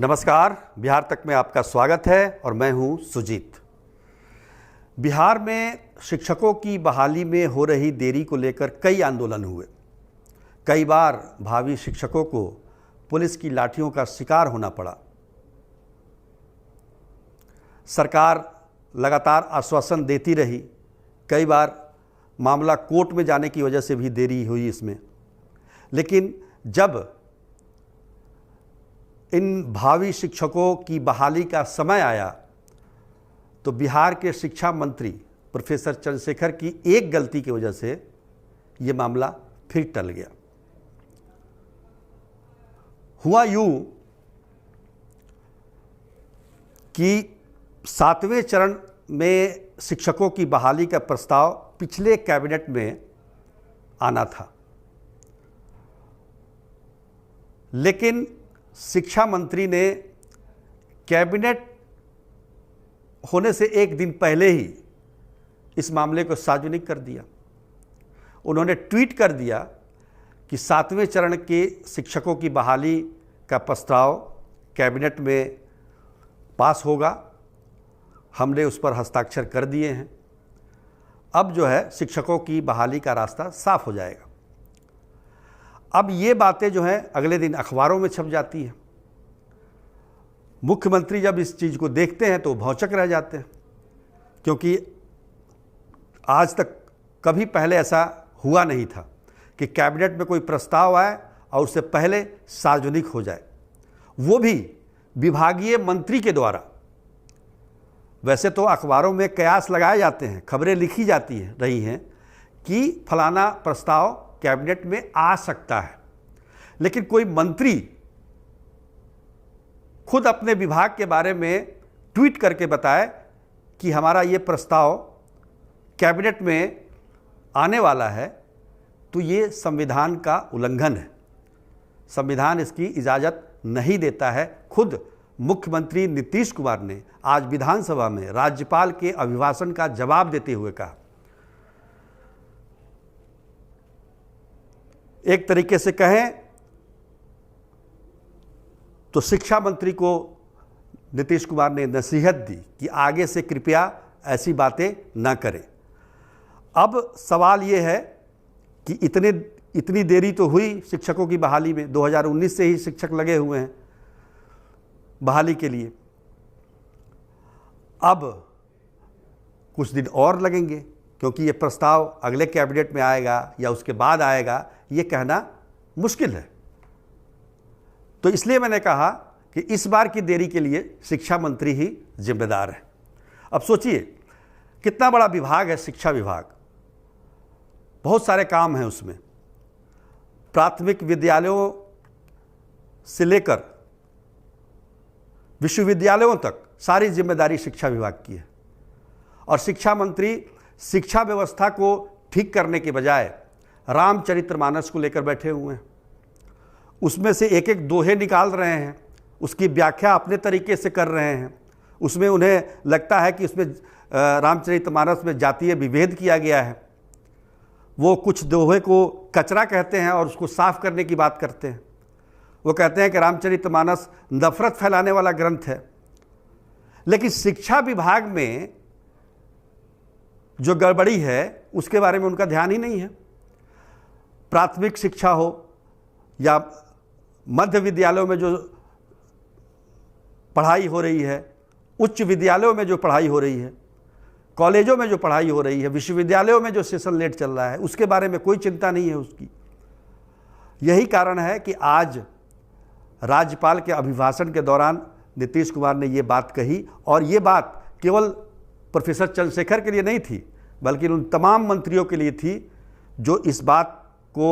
नमस्कार, बिहार तक में आपका स्वागत है और मैं हूं सुजीत। बिहार में शिक्षकों की बहाली में हो रही देरी को लेकर कई आंदोलन हुए। कई बार भावी शिक्षकों को पुलिस की लाठियों का शिकार होना पड़ा। सरकार लगातार आश्वासन देती रही। कई बार मामला कोर्ट में जाने की वजह से भी देरी हुई इसमें। लेकिन जब इन भावी शिक्षकों की बहाली का समय आया तो बिहार के शिक्षा मंत्री प्रोफेसर चंद्रशेखर की एक गलती की वजह से ये मामला फिर टल गया। हुआ यूं कि 7वें चरण में शिक्षकों की बहाली का प्रस्ताव पिछले कैबिनेट में आना था, लेकिन शिक्षा मंत्री ने कैबिनेट होने से एक दिन पहले ही इस मामले को सार्वजनिक कर दिया। उन्होंने ट्वीट कर दिया कि 7वें चरण के शिक्षकों की बहाली का प्रस्ताव कैबिनेट में पास होगा, हमने उस पर हस्ताक्षर कर दिए हैं। अब जो है शिक्षकों की बहाली का रास्ता साफ हो जाएगा। अब ये बातें जो हैं अगले दिन अखबारों में छप जाती हैं। मुख्यमंत्री जब इस चीज़ को देखते हैं तो भौचक रह जाते हैं, क्योंकि आज तक कभी पहले ऐसा हुआ नहीं था कि कैबिनेट में कोई प्रस्ताव आए और उससे पहले सार्वजनिक हो जाए, वो भी विभागीय मंत्री के द्वारा। वैसे तो अखबारों में कयास लगाए जाते हैं, खबरें लिखी जाती हैं रही हैं कि फलाना प्रस्ताव कैबिनेट में आ सकता है, लेकिन कोई मंत्री खुद अपने विभाग के बारे में ट्वीट करके बताए कि हमारा ये प्रस्ताव कैबिनेट में आने वाला है, तो ये संविधान का उल्लंघन है। संविधान इसकी इजाज़त नहीं देता है। खुद मुख्यमंत्री नीतीश कुमार ने आज विधानसभा में राज्यपाल के अभिभाषण का जवाब देते हुए कहा, एक तरीके से कहें तो शिक्षा मंत्री को नीतीश कुमार ने नसीहत दी कि आगे से कृपया ऐसी बातें न करें। अब सवाल ये है कि इतनी देरी तो हुई शिक्षकों की बहाली में। 2019 से ही शिक्षक लगे हुए हैं बहाली के लिए। अब कुछ दिन और लगेंगे, क्योंकि ये प्रस्ताव अगले कैबिनेट में आएगा या उसके बाद आएगा, ये कहना मुश्किल है। तो इसलिए मैंने कहा कि इस बार की देरी के लिए शिक्षा मंत्री ही जिम्मेदार है। अब सोचिए कितना बड़ा विभाग है शिक्षा विभाग, बहुत सारे काम हैं उसमें। प्राथमिक विद्यालयों से लेकर विश्वविद्यालयों तक सारी जिम्मेदारी शिक्षा विभाग की है, और शिक्षा मंत्री शिक्षा व्यवस्था को ठीक करने के बजाय रामचरितमानस को लेकर बैठे हुए हैं। उसमें से एक एक दोहे निकाल रहे हैं, उसकी व्याख्या अपने तरीके से कर रहे हैं। उसमें उन्हें लगता है कि उसमें रामचरितमानस में जातीय विभेद किया गया है। वो कुछ दोहे को कचरा कहते हैं और उसको साफ करने की बात करते हैं। वो कहते हैं कि रामचरितमानस नफरत फैलाने वाला ग्रंथ है। लेकिन शिक्षा विभाग में जो गड़बड़ी है उसके बारे में उनका ध्यान ही नहीं है। प्राथमिक शिक्षा हो या मध्य विद्यालयों में जो पढ़ाई हो रही है, उच्च विद्यालयों में जो पढ़ाई हो रही है, कॉलेजों में जो पढ़ाई हो रही है, विश्वविद्यालयों में जो सेशन लेट चल रहा है, उसके बारे में कोई चिंता नहीं है उसकी। यही कारण है कि आज राज्यपाल के अभिभाषण के दौरान नीतीश कुमार ने ये बात कही, और ये बात केवल प्रोफेसर चंद्रशेखर के लिए नहीं थी, बल्कि उन तमाम मंत्रियों के लिए थी जो इस बात को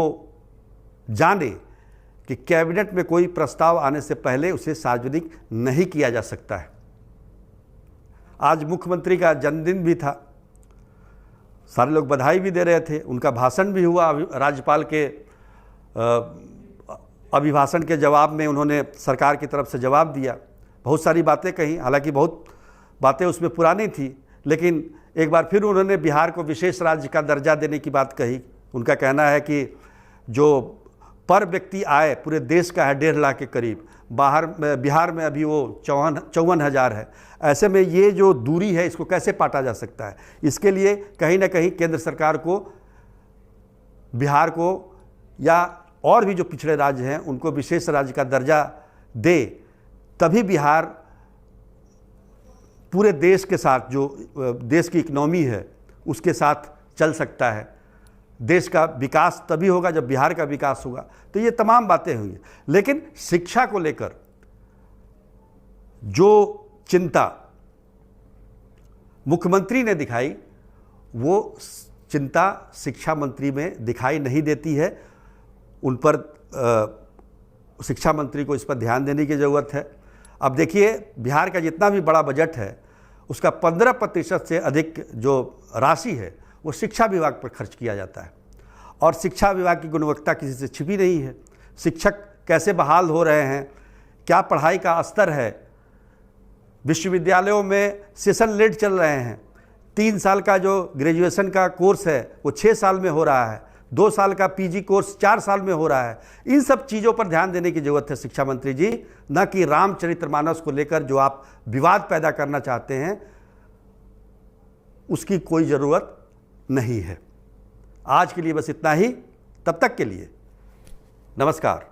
जाने कि कैबिनेट में कोई प्रस्ताव आने से पहले उसे सार्वजनिक नहीं किया जा सकता है। आज मुख्यमंत्री का जन्मदिन भी था, सारे लोग बधाई भी दे रहे थे, उनका भाषण भी हुआ। राज्यपाल के अभिभाषण के जवाब में उन्होंने सरकार की तरफ से जवाब दिया, बहुत सारी बातें कही। हालांकि बहुत बातें उसमें पुरानी थी, लेकिन एक बार फिर उन्होंने बिहार को विशेष राज्य का दर्जा देने की बात कही। उनका कहना है कि जो पर व्यक्ति आय पूरे देश का है 1.5 लाख के करीब, बिहार में अभी वो 54,000 है। ऐसे में ये जो दूरी है इसको कैसे पाटा जा सकता है? इसके लिए कहीं ना कहीं केंद्र सरकार को बिहार को या और भी जो पिछड़े राज्य हैं उनको विशेष राज्य का दर्जा दे, तभी बिहार पूरे देश के साथ, जो देश की इकनॉमी है उसके साथ चल सकता है। देश का विकास तभी होगा जब बिहार का विकास होगा। तो ये तमाम बातें हुई। लेकिन शिक्षा को लेकर जो चिंता मुख्यमंत्री ने दिखाई, वो चिंता शिक्षा मंत्री में दिखाई नहीं देती है। उन पर शिक्षा मंत्री को इस पर ध्यान देने की ज़रूरत है। अब देखिए, बिहार का जितना भी बड़ा बजट है उसका 15% से अधिक जो राशि है वो शिक्षा विभाग पर खर्च किया जाता है। और शिक्षा विभाग की गुणवत्ता किसी से छिपी नहीं है। शिक्षक कैसे बहाल हो रहे हैं, क्या पढ़ाई का स्तर है, विश्वविद्यालयों में सेशन लेट चल रहे हैं। 3 साल का जो ग्रेजुएशन का कोर्स है वो 6 साल में हो रहा है, 2 साल का पीजी कोर्स 4 साल में हो रहा है। इन सब चीज़ों पर ध्यान देने की ज़रूरत है शिक्षा मंत्री जी, न कि रामचरितमानस को लेकर जो आप विवाद पैदा करना चाहते हैं उसकी कोई ज़रूरत नहीं है। आज के लिए बस इतना ही। तब तक के लिए नमस्कार।